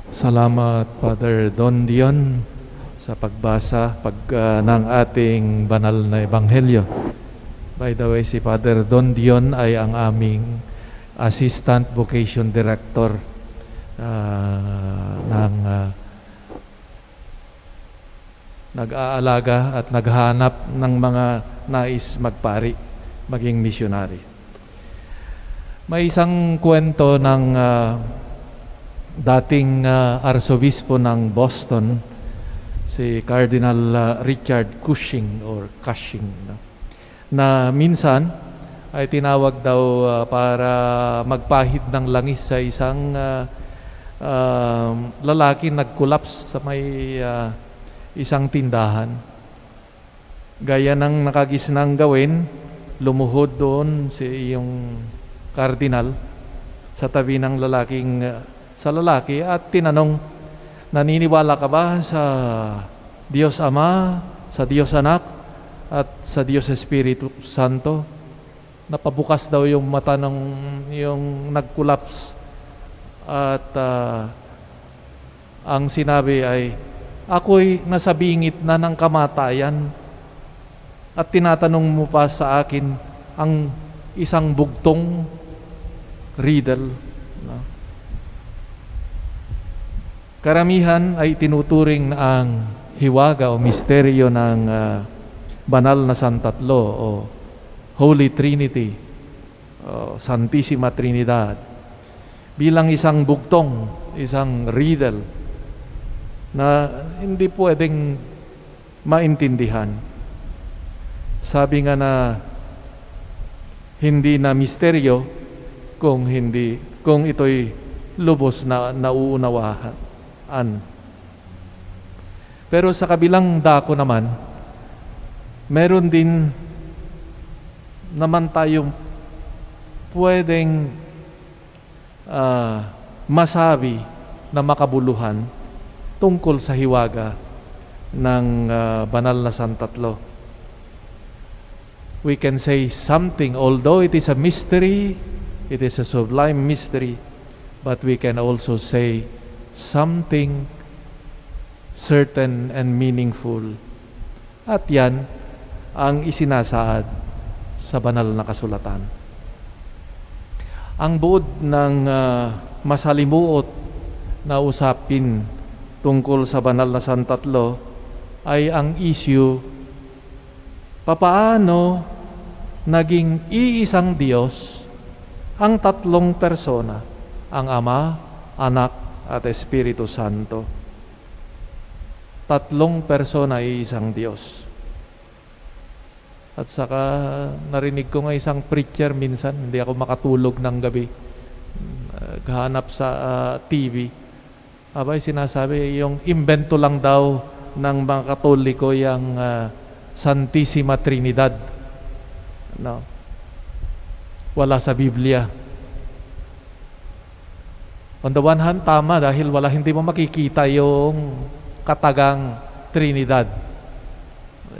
Salamat, Father Don Dion, sa pagbasa ng ating banal na ebanghelyo. By the way, si Father Don Dion ay ang aming Assistant Vocation Director ng nag-aalaga at naghanap ng mga nais magpari, maging missionary. May isang kwento ng dating arsobispo ng Boston, si Cardinal Richard Cushing na minsan ay tinawag daw para magpahid ng langis sa isang lalaki nag-collapse sa may isang tindahan. Gaya ng nakagisnang gawin, lumuhod doon si yung kardinal sa tabi ng lalaki at tinanong, naniniwala ka ba sa Diyos Ama, sa Diyos Anak, at sa Diyos Espiritu Santo? Napabukas daw yung mata ng yung nag-collapse at ang sinabi ay, ako'y nasa bingit na ng kamatayan at tinatanong mo pa sa akin ang isang bugtong riddle. No? Karamihan ay tinuturing na ang hiwaga o misteryo ng banal na Santatlo o Holy Trinity o Santissima Trinidad bilang isang bugtong, isang riddle na hindi pwedeng maintindihan. Sabi nga na hindi na misteryo kung ito'y lubos na nauunawaan. Pero sa kabilang dako naman, meron din naman tayong pwedeng masabi na makabuluhan tungkol sa hiwaga ng banal na Santatlo. We can say something, although it is a mystery, it is a sublime mystery, but we can also say something certain and meaningful. At yan ang isinasaad sa banal na kasulatan. Ang buod ng masalimuot na usapin tungkol sa banal na Santatlo ay ang issue, papaano naging iisang Diyos ang tatlong persona, ang Ama, Anak, at Espiritu Santo. Tatlong persona ay isang Diyos. At saka narinig ko nga isang preacher minsan, hindi ako makatulog ng gabi, hanap sa TV. Abay, sinasabi, yung imbento lang daw ng mga Katoliko yung Santissima Trinidad. No? Wala sa Biblia. On the one hand, tama dahil hindi mo makikita yung katagang Trinidad.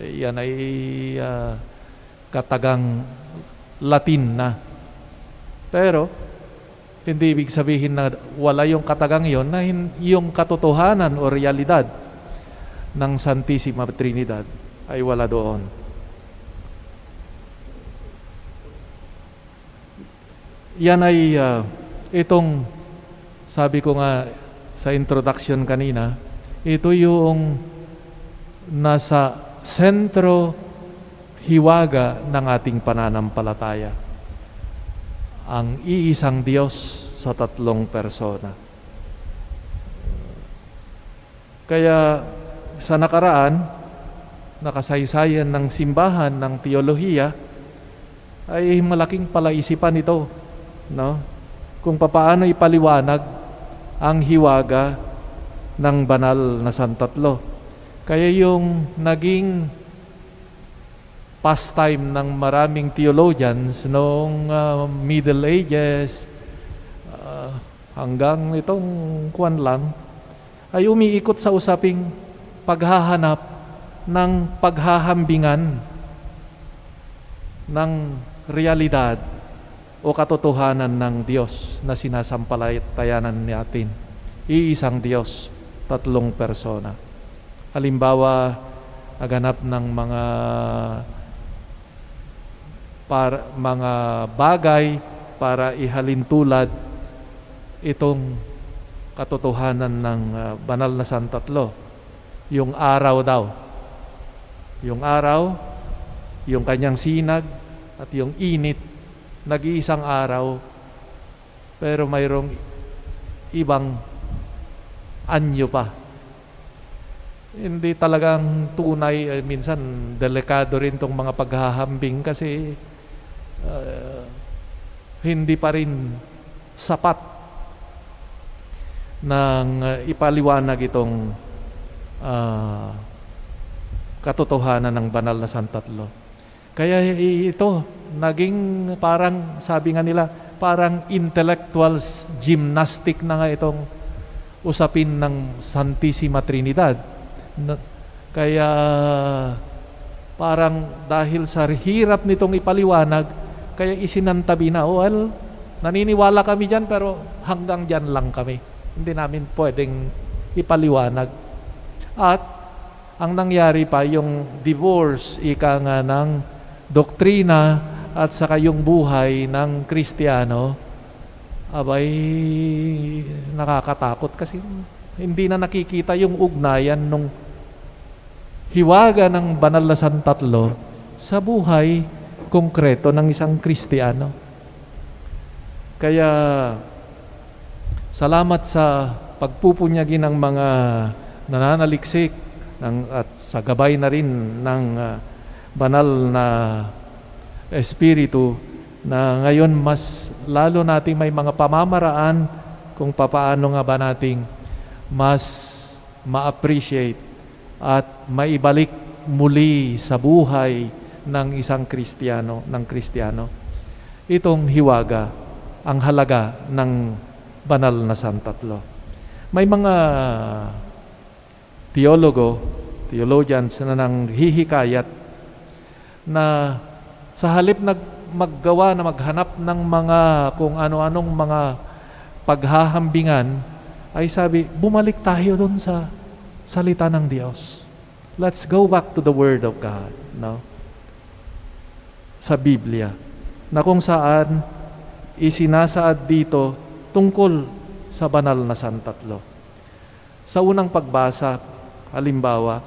Yan ay katagang Latin na. Pero, hindi ibig sabihin na wala yung katagang yon na yung katotohanan o realidad ng Santissima Trinidad ay wala doon. Yan ay itong sabi ko nga sa introduction kanina, ito yung nasa sentro hiwaga ng ating pananampalataya. Ang iisang Diyos sa tatlong persona. Kaya sa nakaraan, nakasaysayan ng simbahan ng teolohiya, ay malaking palaisipan ito, no? Kung papaano ipaliwanag ang hiwaga ng banal na Santatlo. Kaya yung naging pastime ng maraming theologians noong Middle Ages hanggang itong kuwan lang, ay umiikot sa usaping paghahanap ng paghahambingan ng realidad o katotohanan ng Diyos na sinasampalatayanan natin. iisang Diyos, tatlong persona. Halimbawa, naganap ng mga bagay para ihalintulad itong katotohanan ng banal na Santatlo. Yung araw daw. Yung araw, yung kanyang sinag, at yung init, nag-iisang araw, pero mayroong ibang anyo pa. Hindi talagang tunay, minsan delikado rin tong mga paghahambing kasi hindi pa rin sapat ng ipaliwanag itong katotohanan ng banal na Santatlo. Kaya ito, naging parang, sabi nga nila, parang intellectual gymnastic na nga itong usapin ng Santissima Trinidad. Kaya parang dahil sa hirap nitong ipaliwanag, kaya isinantabi na, well, naniniwala kami dyan pero hanggang dyan lang kami. Hindi namin pwedeng ipaliwanag. At ang nangyari pa, yung divorce, ika nga ng doktrina at saka yung buhay ng Kristiyano, abay nakakatakot kasi hindi na nakikita yung ugnayan nung hiwaga ng banal na Santatlo sa buhay konkreto ng isang Kristiyano. Kaya salamat sa pagpupunyagi ng mga nananaliksik at sa gabay na rin ng banal na Espiritu na ngayon mas lalo nating may mga pamamaraan kung papaano nga ba nating mas ma-appreciate at maibalik muli sa buhay ng isang Kristiyano, itong hiwaga, ang halaga ng banal na Santatlo. May mga theologians na nang hihikayat na sa halip maghanap ng mga kung ano-anong mga paghahambingan, ay sabi, bumalik tayo doon sa salita ng Diyos. Let's go back to the Word of God, no? Sa Biblia, na kung saan isinasaad dito tungkol sa banal na Santatlo. Sa unang pagbasa, halimbawa,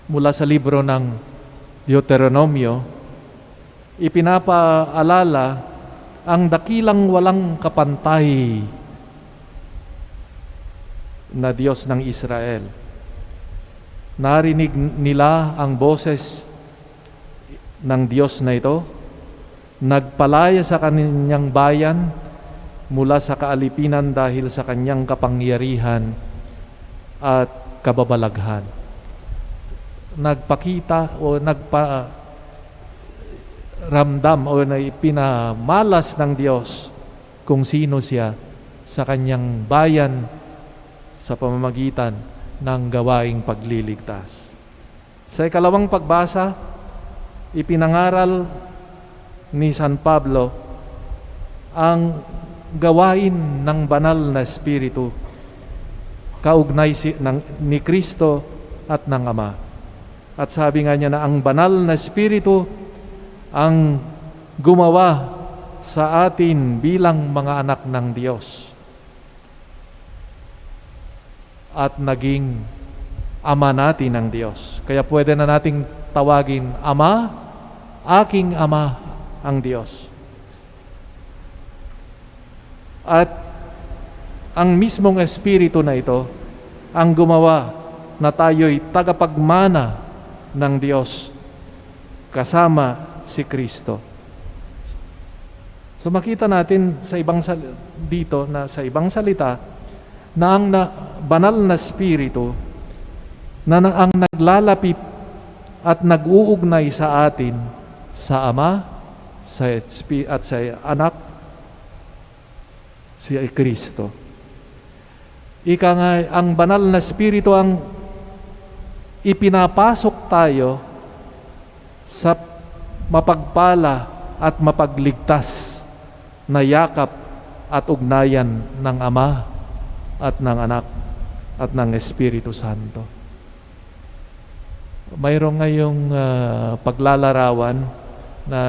mula sa libro ng Deuteronomio, ipinapaalala ang dakilang walang kapantay na Diyos ng Israel. Narinig nila ang boses ng Diyos na ito, nagpalaya sa kanyang bayan mula sa kaalipinan dahil sa kanyang kapangyarihan at kababalaghan. Nagpakita o nagparamdam o pinamalas ng Diyos kung sino siya sa kanyang bayan sa pamamagitan ng gawaing pagliligtas. Sa ikalawang pagbasa, ipinangaral ni San Pablo ang gawain ng banal na Espiritu kaugnay ni Kristo at ng Ama. At sabi nga niya na ang banal na Espiritu ang gumawa sa atin bilang mga anak ng Diyos at naging Ama natin ng Diyos. Kaya pwede na nating tawagin Ama, aking Ama ang Diyos. At ang mismong Espiritu na ito ang gumawa na tayo'y tagapagmana ng Diyos kasama si Kristo. So makita natin sa ibang salita na ang banal na Espiritu na ang naglalapit at nag-uugnay sa atin sa Ama at sa Anak, si Kristo. Ika nga, ang banal na Espiritu ang ipinapasok tayo sa mapagpala at mapagligtas na yakap at ugnayan ng Ama at ng Anak at ng Espiritu Santo. Mayroong ngayong paglalarawan na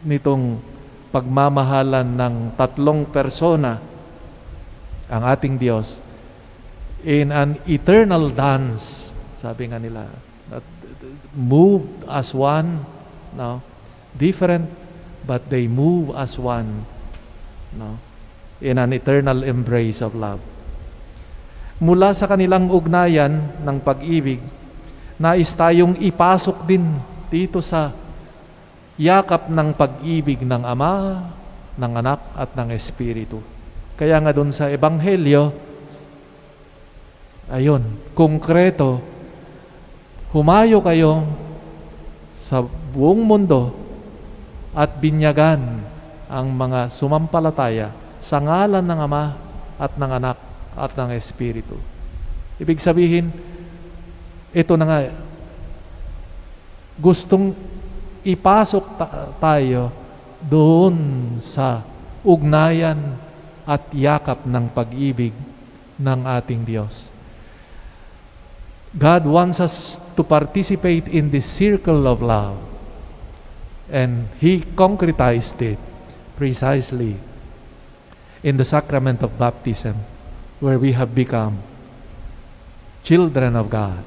nitong pagmamahalan ng tatlong persona ang ating Diyos in an eternal dance, sabi nga nila, that moved as one, no? Different, but they move as one, no? In an eternal embrace of love. Mula sa kanilang ugnayan ng pag-ibig, nais tayong ipasok din dito sa yakap ng pag-ibig ng Ama, ng Anak at ng Espiritu. Kaya nga dun sa Ebanghelyo, ayun, konkreto, humayo kayo sa buong mundo at binyagan ang mga sumampalataya sa ngalan ng Ama at ng Anak at ng Espiritu. Ibig sabihin, ito na nga, gustong ipasok tayo doon sa ugnayan at yakap ng pag-ibig ng ating Diyos. God wants us to participate in this circle of love. And He concretized it precisely in the sacrament of baptism, where we have become children of God,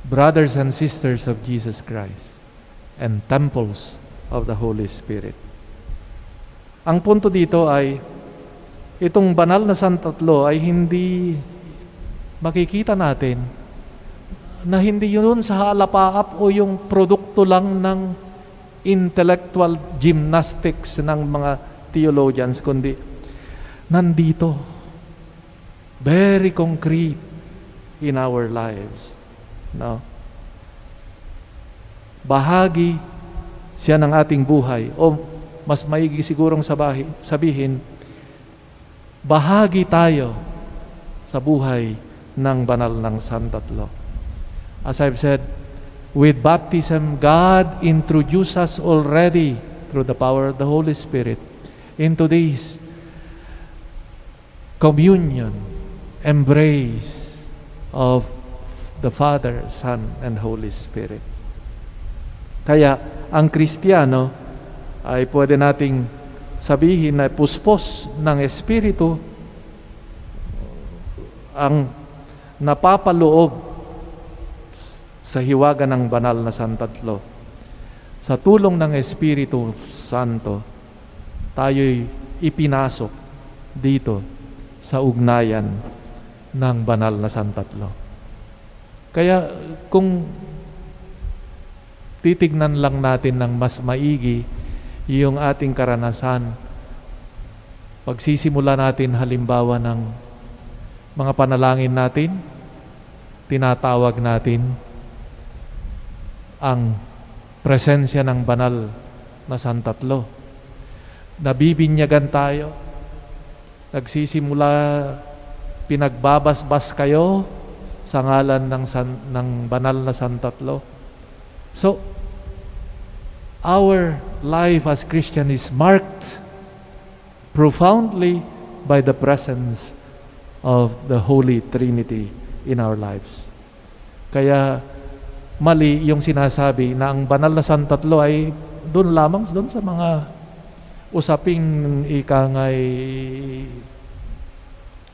brothers and sisters of Jesus Christ, and temples of the Holy Spirit. Ang punto dito ay, itong banal na santatlo ay hindi makikita natin na hindi yun sa halapaap o yung produkto lang ng intellectual gymnastics ng mga theologians, kundi nandito, very concrete in our lives. No? Bahagi siya ng ating buhay, o mas maigi sigurong sabihin, bahagi tayo sa buhay ng banal ng santatlo. As I've said, with baptism, God introduced us already through the power of the Holy Spirit into this communion, embrace of the Father, Son, and Holy Spirit. Kaya, ang Kristiyano ay pwede nating sabihin na puspos ng Espiritu ang napapaloob sa hiwaga ng banal na santatlo. Sa tulong ng Espiritu Santo, tayo'y ipinasok dito sa ugnayan ng banal na santatlo. Kaya kung titignan lang natin ng mas maigi yung ating karanasan, pagsisimula natin halimbawa ng mga panalangin natin, tinatawag natin ang presensya ng banal na santatlo. Nabibinyagan tayo, nagsisimula, pinagbabasbas kayo sa ngalan ng banal na santatlo. So, our life as Christian is marked profoundly by the presence of the Holy Trinity in our lives. Kaya mali yung sinasabi na ang banal na santatlo ay doon lamang sa mga usaping ikangay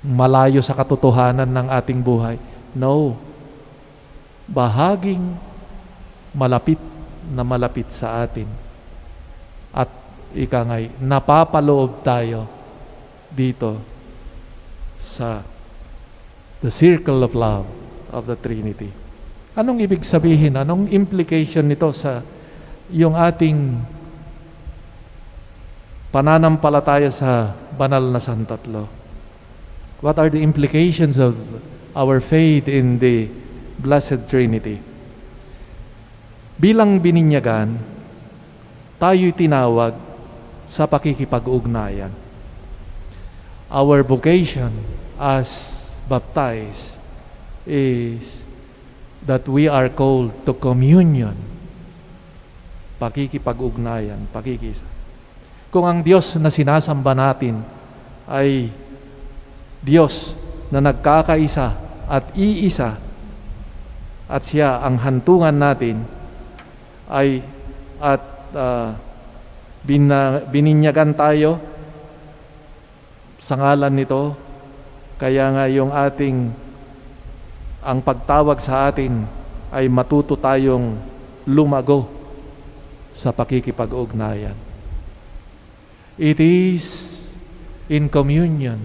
malayo sa katotohanan ng ating buhay. No. Bahaging malapit na malapit sa atin. At ikangay napapaloob tayo dito sa the circle of love of the Trinity. Anong ibig sabihin? Anong implication nito sa yung ating pananampalataya sa banal na santatlo? What are the implications of our faith in the Blessed Trinity? Bilang bininyagan, tayo'y tinawag sa pakikipag-ugnayan. Our vocation as baptized is that we are called to communion. Pakikipag-ugnayan, pakikisa. Kung ang Diyos na sinasamba natin ay Diyos na nagkakaisa at iisa, at siya ang hantungan natin ay at bininyagan tayo sa ngalan nito. Kaya nga ang pagtawag sa atin ay matuto tayong lumago sa pakikipag-ugnayan. It is in communion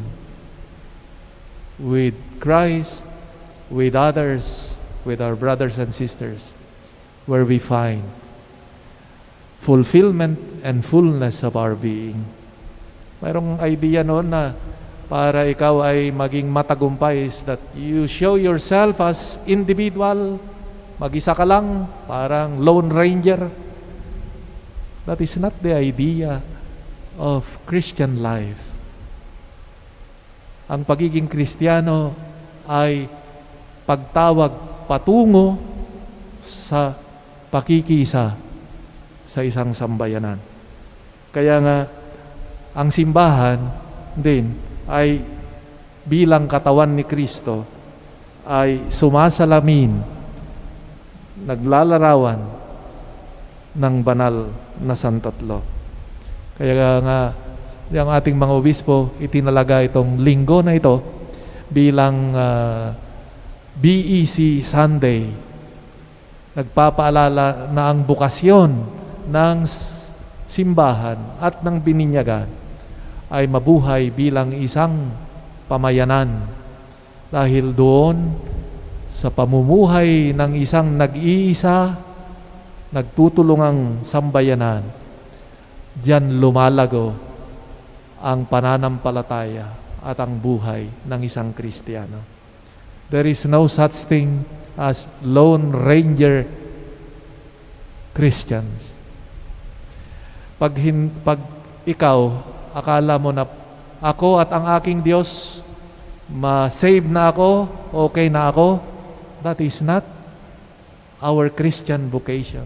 with Christ, with others, with our brothers and sisters, where we find fulfillment and fullness of our being. Mayroong idea noon na para ikaw ay maging matagumpay is that you show yourself as individual, mag-isa ka lang, parang lone ranger. That is not the idea of Christian life. Ang pagiging Kristiyano ay pagtawag patungo sa pakikisa sa isang sambayanan. Kaya nga, ang simbahan din ay bilang katawan ni Kristo ay sumasalamin, naglalarawan ng banal na santatlo. Kaya nga, yung ating mga obispo, itinalaga itong linggo na ito bilang BEC Sunday. Nagpapaalala na ang bukasyon ng simbahan at ng bininyagan ay mabuhay bilang isang pamayanan. Dahil doon sa pamumuhay ng isang nag-iisa, nagtutulungang sambayanan, diyan lumalago ang pananampalataya at ang buhay ng isang Kristiyano. There is no such thing as Lone Ranger Christians. Pag ikaw, akala mo na ako at ang aking Diyos, ma-save na ako, okay na ako, that is not our Christian vocation.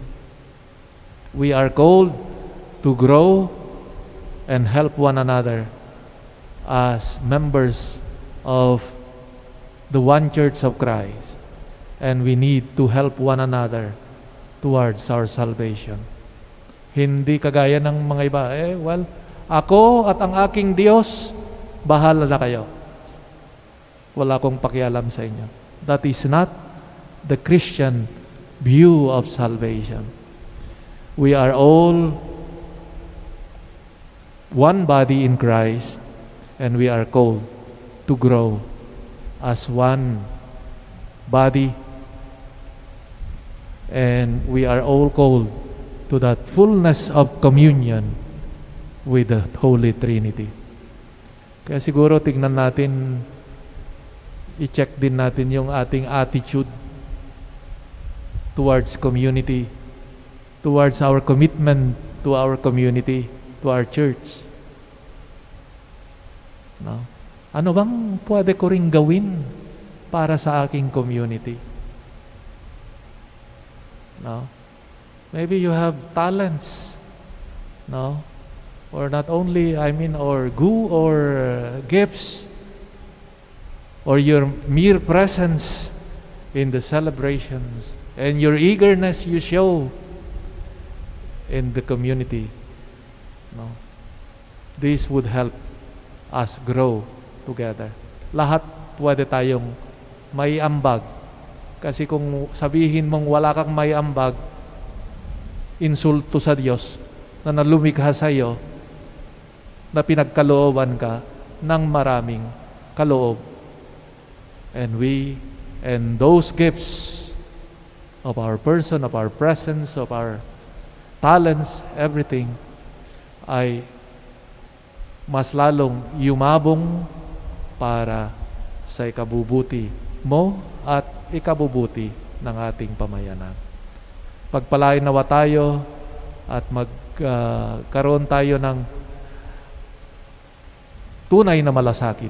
We are called to grow and help one another as members of the one church of Christ. And we need to help one another towards our salvation. Hindi kagaya ng mga iba, ako at ang aking Diyos, bahala na kayo. Wala akong pakialam sa inyo. That is not the Christian view of salvation. We are all one body in Christ, and we are called to grow as one body, and we are all called to that fullness of communion with the Holy Trinity. Kaya siguro tignan natin, i-check din natin yung ating attitude towards community, towards our commitment to our community, to our church. No? Ano bang pwede ko ring gawin para sa aking community? No? Maybe you have talents, no? Or not only, or gifts, or your mere presence in the celebrations, and your eagerness you show in the community. No? This would help us grow together. Lahat pwede tayong may ambag. Kasi kung sabihin mong wala kang may ambag, insulto sa Diyos na nalumikha sa iyo, na pinagkalooban ka ng maraming kaloob. And those gifts of our person, of our presence, of our talents, everything, ay mas lalong yumabong para sa ikabubuti mo at ikabubuti ng ating pamayanan. Pagpalain nawa tayo at magkaroon tayo ng tunay na malasakit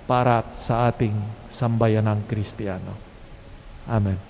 para sa ating sambayanang Kristiyano. Amen.